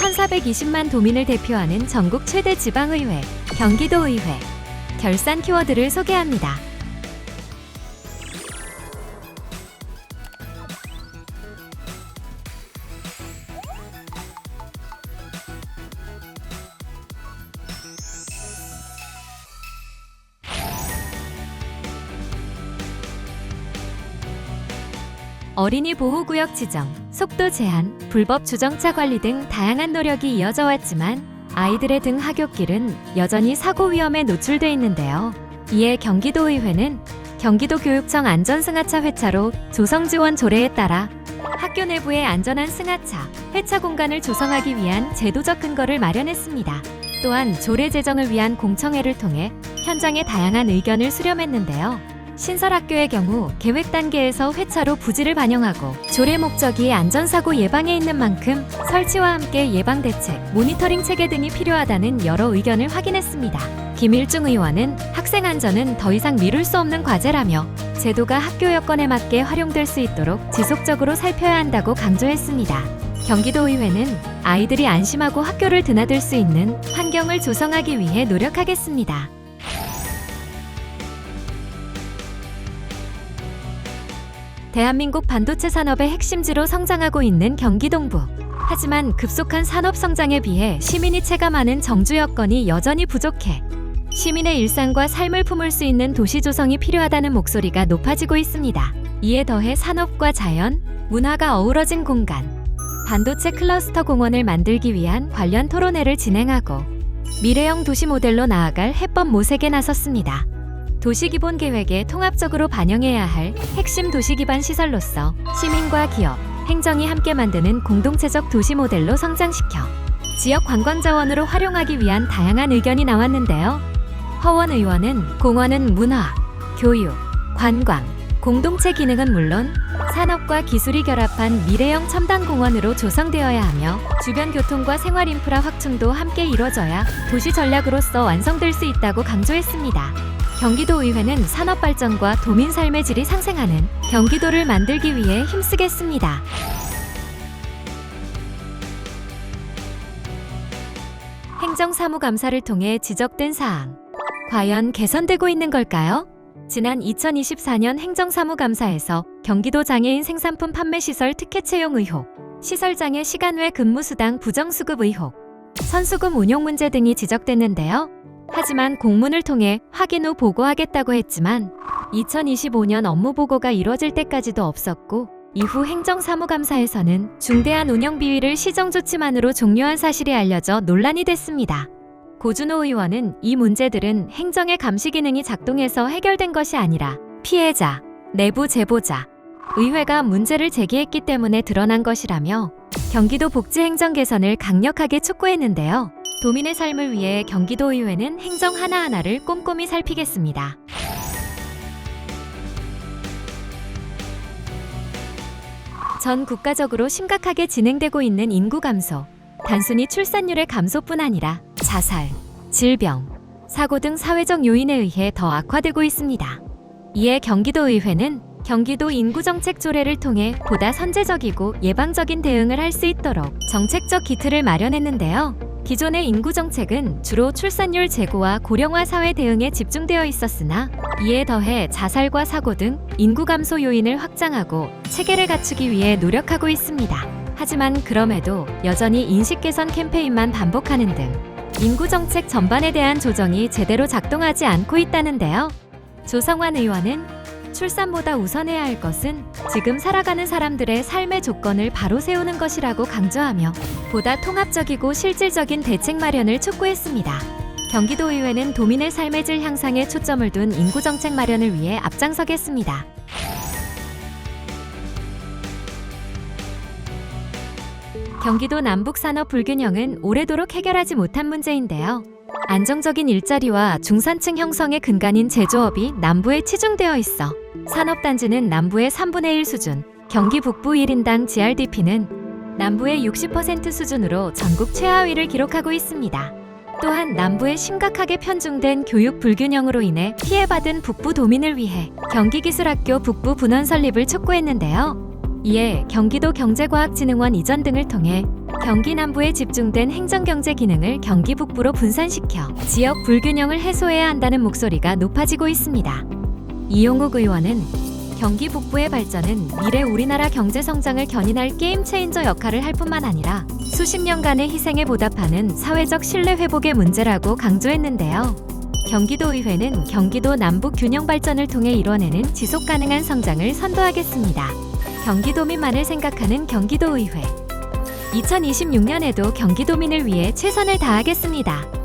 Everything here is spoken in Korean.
1420만 도민을 대표하는 전국 최대 지방의회, 경기도의회. 결산 키워드를 소개합니다. 어린이 보호구역 지정, 속도 제한, 불법 주정차 관리 등 다양한 노력이 이어져 왔지만 아이들의 등 하굣길은 여전히 사고 위험에 노출돼 있는데요. 이에 경기도의회는 경기도교육청 안전승하차 회차로 조성지원 조례에 따라 학교 내부의 안전한 승하차, 회차 공간을 조성하기 위한 제도적 근거를 마련했습니다. 또한 조례 제정을 위한 공청회를 통해 현장의 다양한 의견을 수렴했는데요. 신설학교의 경우 계획 단계에서 회차로 부지를 반영하고 조례 목적이 안전사고 예방에 있는 만큼 설치와 함께 예방대책, 모니터링 체계 등이 필요하다는 여러 의견을 확인했습니다. 김일중 의원은 학생 안전은 더 이상 미룰 수 없는 과제라며 제도가 학교 여건에 맞게 활용될 수 있도록 지속적으로 살펴야 한다고 강조했습니다. 경기도의회는 아이들이 안심하고 학교를 드나들 수 있는 환경을 조성하기 위해 노력하겠습니다. 대한민국 반도체 산업의 핵심지로 성장하고 있는 경기 동부. 하지만 급속한 산업 성장에 비해 시민이 체감하는 정주 여건이 여전히 부족해 시민의 일상과 삶을 품을 수 있는 도시 조성이 필요하다는 목소리가 높아지고 있습니다. 이에 더해 산업과 자연, 문화가 어우러진 공간, 반도체 클러스터 공원을 만들기 위한 관련 토론회를 진행하고 미래형 도시 모델로 나아갈 해법 모색에 나섰습니다. 도시기본계획에 통합적으로 반영해야 할 핵심 도시기반 시설로서 시민과 기업, 행정이 함께 만드는 공동체적 도시 모델로 성장시켜 지역 관광자원으로 활용하기 위한 다양한 의견이 나왔는데요. 허원 의원은 공원은 문화, 교육, 관광, 공동체 기능은 물론 산업과 기술이 결합한 미래형 첨단 공원으로 조성되어야 하며 주변 교통과 생활 인프라 확충도 함께 이뤄져야 도시 전략으로서 완성될 수 있다고 강조했습니다. 경기도의회는 산업 발전과 도민 삶의 질이 상승하는 경기도를 만들기 위해 힘쓰겠습니다. 행정사무감사를 통해 지적된 사항. 과연 개선되고 있는 걸까요? 지난 2024년 행정사무감사에서 경기도 장애인 생산품 판매시설 특혜 채용 의혹, 시설장애 시간 외 근무수당 부정수급 의혹, 선수금 운용 문제 등이 지적됐는데요. 하지만 공문을 통해 확인 후 보고하겠다고 했지만 2025년 업무 보고가 이뤄질 때까지도 없었고 이후 행정사무감사에서는 중대한 운영 비위를 시정 조치만으로 종료한 사실이 알려져 논란이 됐습니다. 고준호 의원은 이 문제들은 행정의 감시 기능이 작동해서 해결된 것이 아니라 피해자, 내부 제보자, 의회가 문제를 제기했기 때문에 드러난 것이라며 경기도 복지 행정 개선을 강력하게 촉구했는데요. 도민의 삶을 위해 경기도의회는 행정 하나하나를 꼼꼼히 살피겠습니다. 전 국가적으로 심각하게 진행되고 있는 인구 감소. 단순히 출산율의 감소뿐 아니라 자살, 질병, 사고 등 사회적 요인에 의해 더 악화되고 있습니다. 이에 경기도의회는 경기도 인구정책 조례를 통해 보다 선제적이고 예방적인 대응을 할 수 있도록 정책적 기틀을 마련했는데요. 기존의 인구정책은 주로 출산율 제고와 고령화 사회 대응에 집중되어 있었으나 이에 더해 자살과 사고 등 인구 감소 요인을 확장하고 체계를 갖추기 위해 노력하고 있습니다. 하지만 그럼에도 여전히 인식 개선 캠페인만 반복하는 등 인구정책 전반에 대한 조정이 제대로 작동하지 않고 있다는데요. 조성환 의원은 출산보다 우선해야 할 것은 지금 살아가는 사람들의 삶의 조건을 바로 세우는 것이라고 강조하며 보다 통합적이고 실질적인 대책 마련을 촉구했습니다. 경기도의회는 도민의 삶의 질 향상에 초점을 둔 인구정책 마련을 위해 앞장서겠습니다. 경기도 남북 산업 불균형은 오래도록 해결하지 못한 문제인데요. 안정적인 일자리와 중산층 형성의 근간인 제조업이 남부에 치중되어 있어 산업단지는 남부의 3분의 1 수준, 경기 북부 1인당 GRDP는 남부의 60% 수준으로 전국 최하위를 기록하고 있습니다. 또한 남부에 심각하게 편중된 교육 불균형으로 인해 피해받은 북부 도민을 위해 경기기술학교 북부 분원 설립을 촉구했는데요. 이에 경기도 경제과학진흥원 이전 등을 통해 경기 남부에 집중된 행정경제 기능을 경기 북부로 분산시켜 지역 불균형을 해소해야 한다는 목소리가 높아지고 있습니다. 이용욱 의원은 경기 북부의 발전은 미래 우리나라 경제 성장을 견인할 게임 체인저 역할을 할 뿐만 아니라 수십 년간의 희생에 보답하는 사회적 신뢰 회복의 문제라고 강조했는데요. 경기도의회는 경기도 남북 균형 발전을 통해 이뤄내는 지속 가능한 성장을 선도하겠습니다. 경기도민만을 생각하는 경기도의회. 2026년에도 경기도민을 위해 최선을 다하겠습니다.